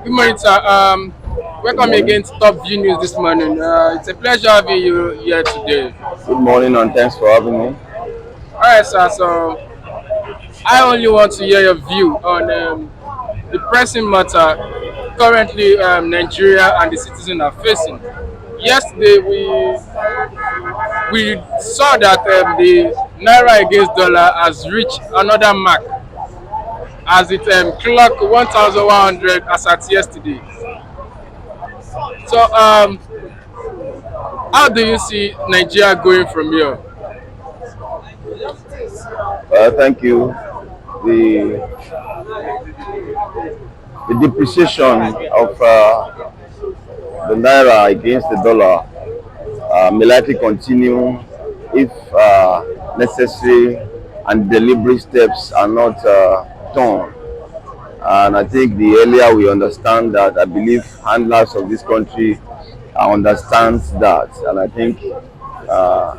Good morning, sir. Good Welcome morning. again to Top View News this morning. It's a pleasure having you here today. Good morning, and thanks for having me. All right, sir. So I only want to hear your view on the pressing matter currently Nigeria and the citizens are facing. Yesterday, we saw that the naira against dollar has reached another mark as it clocked 1,100 as at yesterday. So, how do you see Nigeria going from here? Thank you. The the depreciation of the naira against the dollar may likely continue if necessary and deliberate steps are not done. And I think the earlier we understand that, I believe handlers of this country understands that, and I think uh,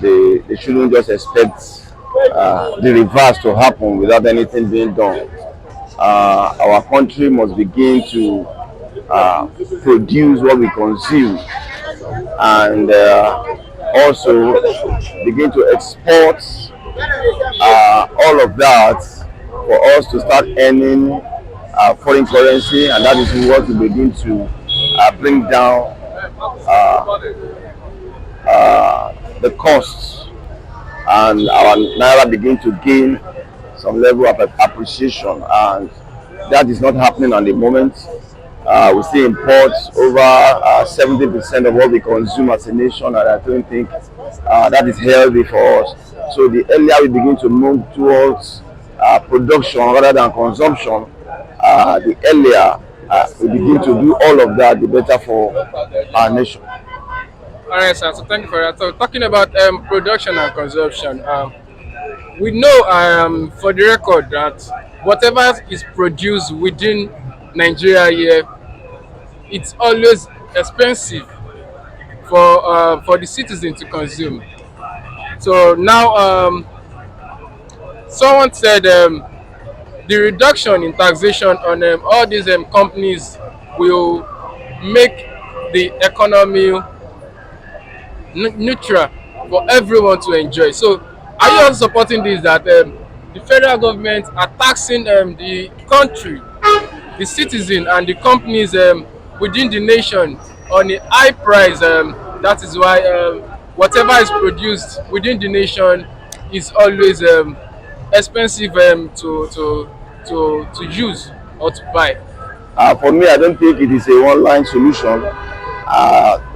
they shouldn't just expect the reverse to happen without anything being done. Our country must begin to uh, produce what we consume, and also begin to export all of that for us to start earning foreign currency, and that is what will begin to bring down the costs, and our naira begin to gain some level of appreciation, and that is not happening at the moment. We see imports over 70% of what we consume as a nation, and I don't think that is healthy for us. So the earlier we begin to move towards production rather than consumption, the earlier we begin to do all of that, the better for our nation. All right, sir. So thank you for that. So talking about production and consumption, we know for the record that whatever is produced within Nigeria here, it's always expensive for the citizen to consume. So now, someone said the reduction in taxation on all these companies will make the economy neutral for everyone to enjoy. So, are you also supporting this that the federal government are taxing the country, the citizen, and the companies within the nation on a high price? That is why whatever is produced within the nation is always expensive to use or to buy. For me, I don't think it is a one-line solution.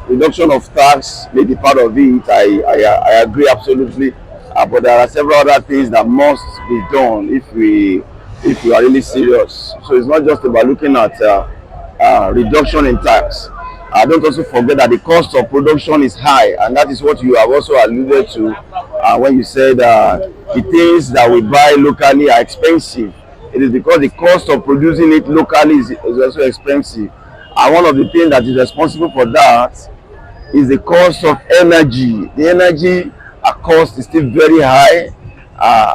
Reduction of tax may be part of it. I agree absolutely, but there are several other things that must be done if we are really serious. So it's not just about looking at reduction in tax. Don't also forget that the cost of production is high, and that is what you have also alluded to when you said the things that we buy locally are expensive. It is because the cost of producing it locally is also expensive. And one of the things that is responsible for that is the cost of energy. The energy cost is still very high.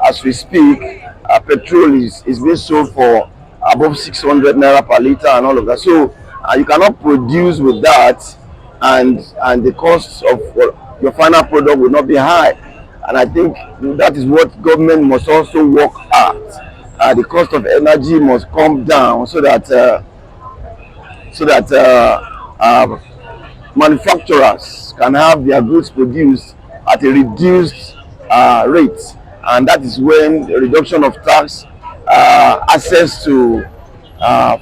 As we speak, petrol is being sold for above 600 naira per liter and all of that. So you cannot produce with that, and the cost of your final product will not be high. And I think that is what government must also work at. The cost of energy must come down so that manufacturers can have their goods produced at a reduced rate, and that is when the reduction of tax, access to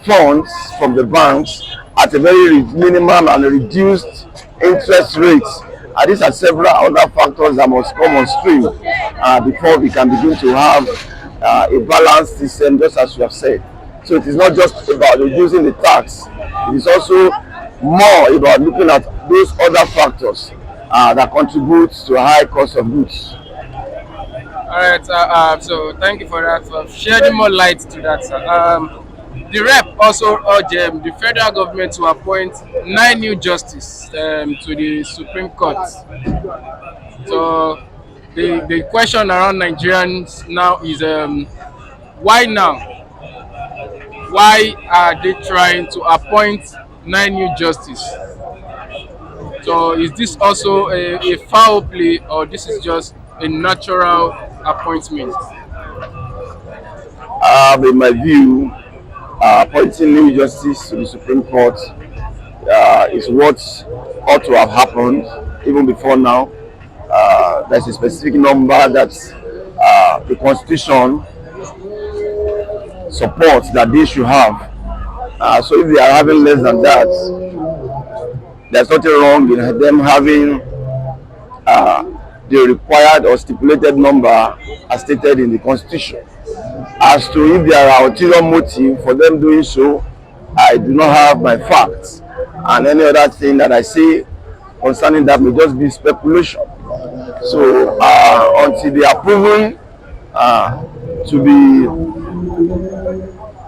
funds from the banks at a very minimal and reduced interest rates. These are several other factors that must come on stream before we can begin to have a balanced system, just as you have said. So it is not just about reducing the tax, it is also more about looking at those other factors that contribute to a high cost of goods. All right, so thank you for that, for shedding more light to that, sir. The rep also urged the federal government to appoint 9 new justices to the Supreme Court. So the question around Nigerians now is why now? why are they trying to appoint 9 new justices? So is this also a foul play, or this is just a natural appointment? In my view, appointing new justice to the Supreme Court is what ought to have happened even before now. There's a specific number that the Constitution supports that they should have. So if they are having less than that, there's nothing wrong in them having the required or stipulated number as stated in the Constitution. As to if there are ulterior motive for them doing so, I do not have my facts, and any other thing that I say concerning that may just be speculation. So until they are proven to be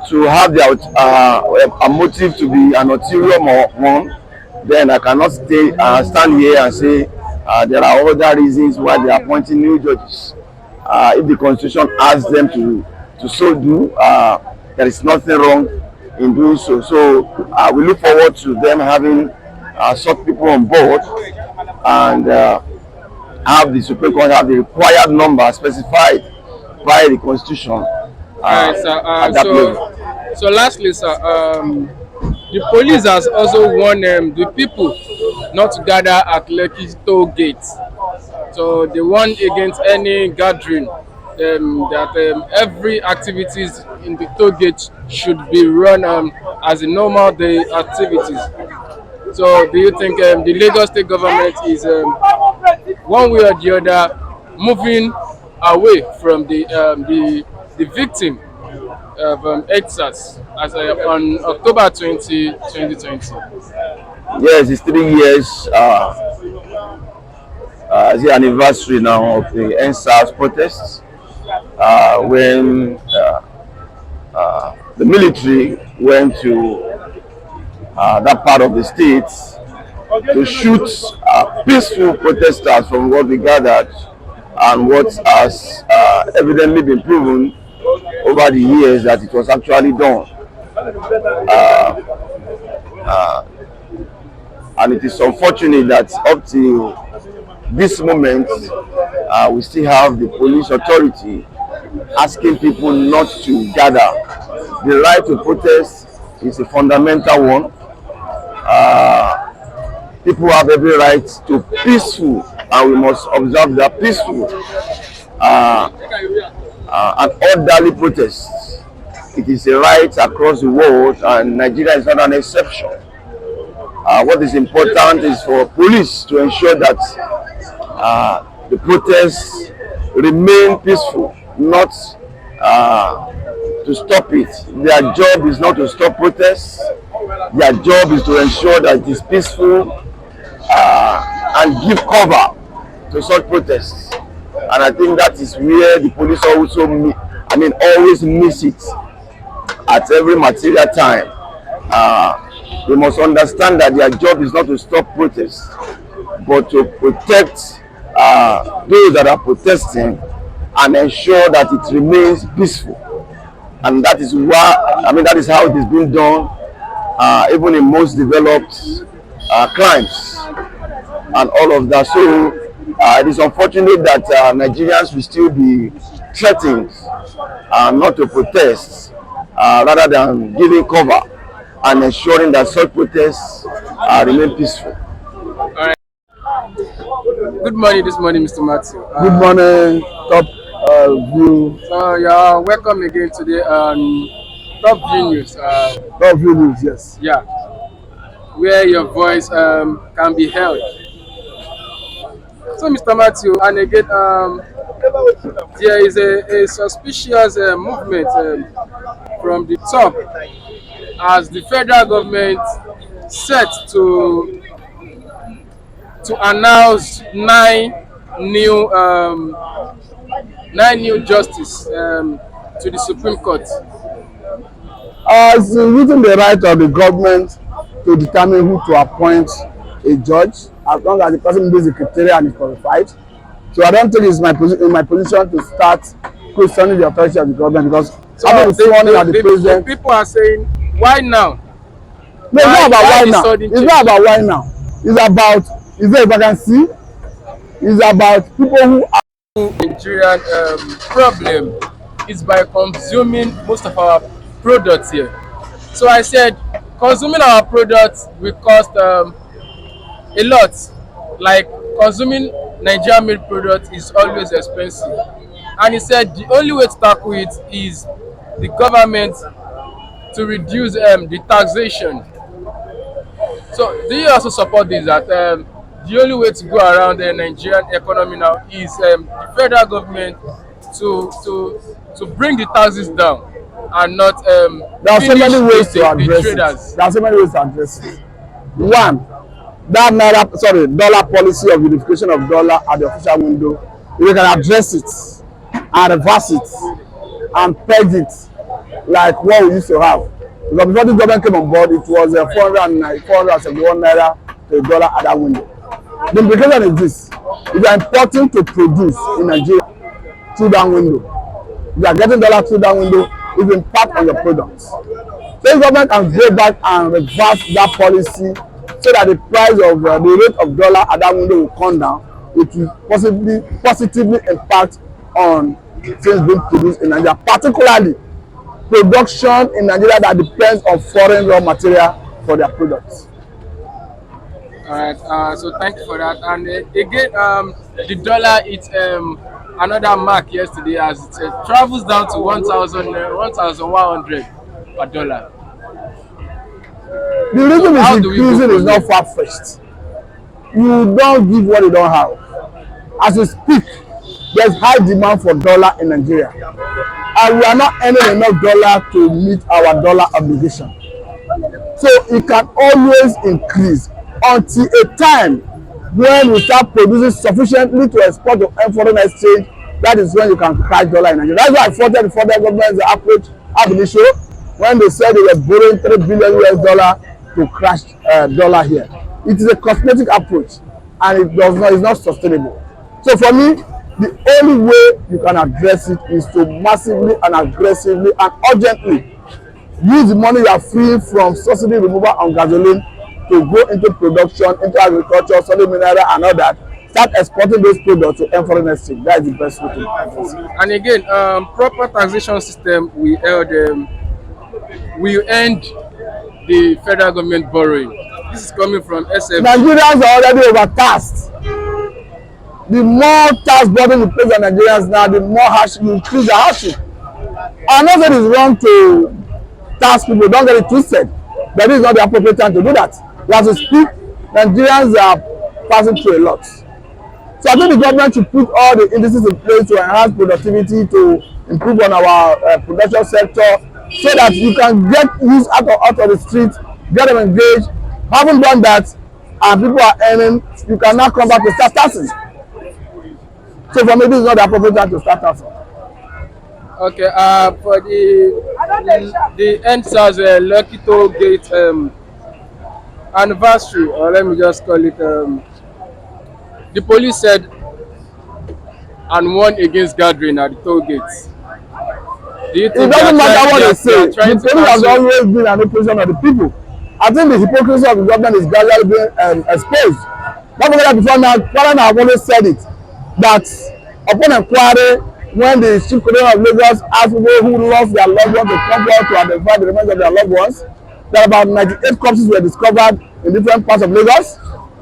to have their a motive to be an ulterior one, then I cannot stand here and say there are other reasons why they are appointing new judges. If the Constitution asks them to so do, there is nothing wrong in doing so. So we look forward to them having such people on board, and have the Supreme Court have the required number specified by the Constitution All right, sir. at that level. So lastly, sir, the police has also warned the people not to gather at Lekki toll gate. So they warn against any gathering, that every activities in the toll gate should be run as a normal day activities. So do you think the Lagos state government is one way or the other moving away from the victim of ETSAS as on October 2020? Yes, it's 3 years. The anniversary now of the NSAS protests, when the military went to that part of the state to shoot peaceful protesters, from what we gathered and what has evidently been proven over the years that it was actually done. And it is unfortunate that up to this moment, we still have the police authority asking people not to gather. The right to protest is a fundamental one. People have every right to peaceful, and we must observe that peaceful and orderly protests. It is a right across the world, and Nigeria is not an exception. What is important is for police to ensure that the protests remain peaceful, not to stop it. Their job is not to stop protests. Their job is to ensure that it is peaceful and give cover to such protests. And I think that is where the police also, always miss it at every material time. They must understand that their job is not to stop protests, but to protect those that are protesting and ensure that it remains peaceful. And that is that is how it is being done, even in most developed crimes and all of that. So it is unfortunate that Nigerians will still be threatened not to protest, rather than giving cover and ensuring that such protests remain peaceful. All right. Good morning this morning, Mr. Matthew. Good morning, top view. So you're welcome again today on Top View News. Top view news, yes. Yeah, where your voice can be heard. So, Mr. Matthew, and again, there is a suspicious movement from the top as the federal government set to announce nine new justices to the Supreme Court. It's within the right of the government to determine who to appoint a judge, as long as the person meets the criteria and is qualified. So I don't think it's in my position to start questioning the authority of the government, because So having been sworn in as the the president. people are saying, why now? No, it's not about Why why the now. sudden It's change? not about why now. It's about, is there a vacancy? It's about people who are. Nigerian problem is by consuming most of our products here. So I said, consuming our products will cost a lot. Like consuming Nigerian made products is always expensive. And he said the only way to tackle it is the government to reduce the taxation. So do you also support this that the only way to go around the Nigerian economy now is the federal government to bring the taxes down and not There are so finish many ways to the address it. traders? There are so many ways to address it. One, that naira, sorry, dollar policy of unification of dollar at the official window, if you can address it and reverse it and peg it like what we used to have. Because before the government came on board, it was 471 naira to a dollar at that window. The implication is this: if you are importing to produce in Nigeria through that window, if you are getting dollar through that window, it will impact on your products. So the government can go back and reverse that policy so that the price of the rate of dollar at that window will come down. It will possibly positively impact on things being produced in Nigeria, particularly production in Nigeria that depends on foreign raw material for their products. All right. So thank you for that. And again, the dollar hit another mark yesterday as it travels down to 1,100 per dollar. The reason So it's how do we go increasing is from not here? far-fetched. You don't give what you don't have. As we speak, there's high demand for dollar in Nigeria, and we are not earning enough dollar to meet our dollar obligation. So it can always increase until a time when we start producing sufficiently to export to foreign exchange. That is when you can crash dollar in Nigeria. That's why I faulted the federal government's approach ab initio when they said they were borrowing $3 billion to crash dollar here. It is a cosmetic approach, and it's not sustainable. So for me, the only way you can address it is to massively and aggressively and urgently use the money you are freeing from subsidy removal on gasoline to go into production, into agriculture, solid mineral and all that. Start exporting those products to foreign exchange. That is the best way to address it. And again, proper taxation system will end the federal government borrowing. This is coming from SF. Nigerians are already overtaxed. The more tax burden you place on Nigerians now, the more harsh you increase the hardship. I'm not saying it's wrong to tax people, don't get it twisted, but this is not the appropriate time to do that. As we speak, Nigerians are passing through a lot. So I think the government should put all the indices in place to enhance productivity, to improve on our production sector, so that you can get youth out of the street, get them engaged. Having done that, and people are earning, you can now come back to start taxing. So for me, this is not the appropriate time to start taxing. Okay, for the NSAS Lucky Toll Gate anniversary, or let me just call it, the police said and warned against gathering at the toll gates. Do you It think doesn't matter what they say. The trying to police has cancel? always been an opposition of the people. I think the hypocrisy of the government is gradually being exposed. Don't forget that before now, Kwara have always said it, that upon inquiry, when the chief coroner of Lagos asked people who lost their loved ones to come forward to identify the remains of their loved ones, that about 98 corpses were discovered in different parts of Lagos.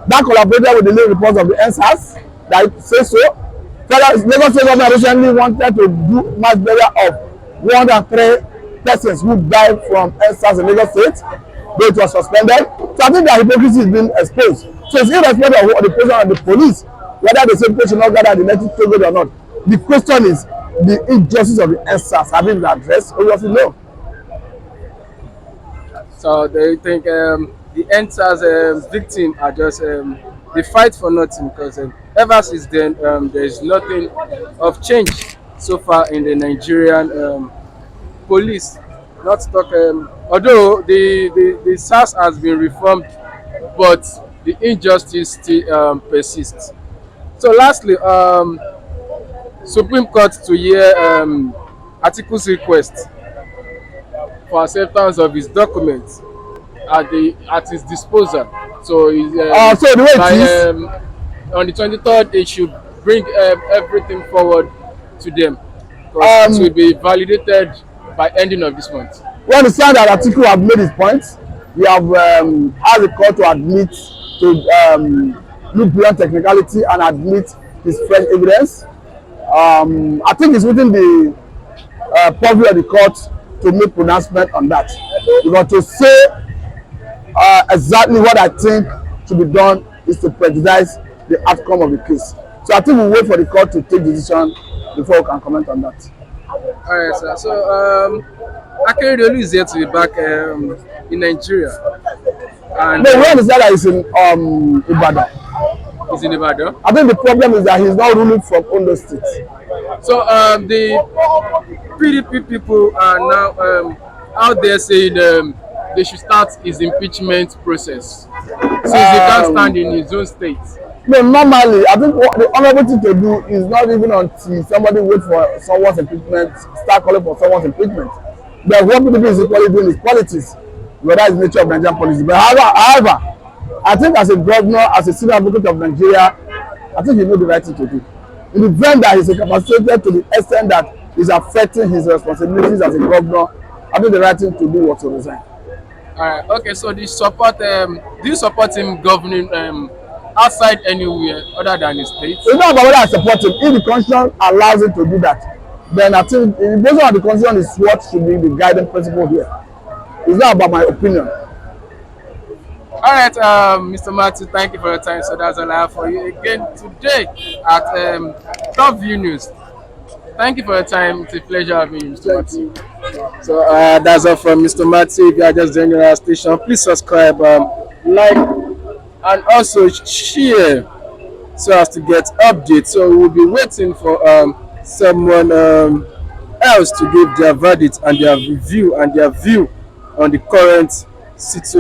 That collaborated with the lead reports of the NSAS that say so. Lagos State government recently wanted to do mass burial of 103 persons who died from NSAS in Lagos State, though it was suspended. So I think that hypocrisy is being exposed. So it's irrespective of the position of the police, whether they say people should not gather at the next toll gate or not. The question is the injustice of the NSAS have been addressed. Obviously, no. So they think the NSAS victims are just they fight for nothing because ever since then there is nothing of change so far in the Nigerian police. Not to talk, although the SARS has been reformed, but the injustice still persists. So lastly, Supreme Court to hear Atiku's request for acceptance of his documents at his disposal. So So the way by it is, on the 23rd, they should bring everything forward to them because it will um, be validated by ending of this month. we understand that Atiku have made his point. We have asked the court to admit to look beyond technicality and admit his fresh evidence. I think it's within the purview of the court to make pronouncement on that. Because to say exactly what I think should be done is to prejudice the outcome of the case. So I think we'll wait for the court to take decision before we can comment on that. All right, sir. So Akeredolu is here to be back in Nigeria, and No, we understand that he's in Ibadan. he's in Ibadan. I think the problem is that he's not ruling from Ondo State. So the PDP people are now out there saying they should start his impeachment process since he can't stand in his own state. No, normally, I think what the honorable thing to do is not even until somebody wait for someone's impeachment, start calling for someone's impeachment. But what PDP is equally doing is politics, whether it's the nature of Nigerian policy. But however, I think as a governor, as a senior advocate of Nigeria, I think he knows the right thing to do. In the event that he's incapacitated to the extent that he's affecting his responsibilities as a governor, I think the right thing to do was to resign. All right. Okay. So do you support him governing outside anywhere other than his state? It's not about whether I support him. If the constitution allows him to do that, then I think based on the constitution is what should be the guiding principle here. It's not about my opinion. All right, Mr. Matthew, thank you for your time. So that's all I have for you again today at Top View News. Thank you for your time. It's a pleasure having you, Mr. Matthew. So that's all from Mr. Matthew. If you are just joining our station, please subscribe, like, and also share so as to get updates. So we'll be waiting for someone else to give their verdict and their review and their view on the current situation.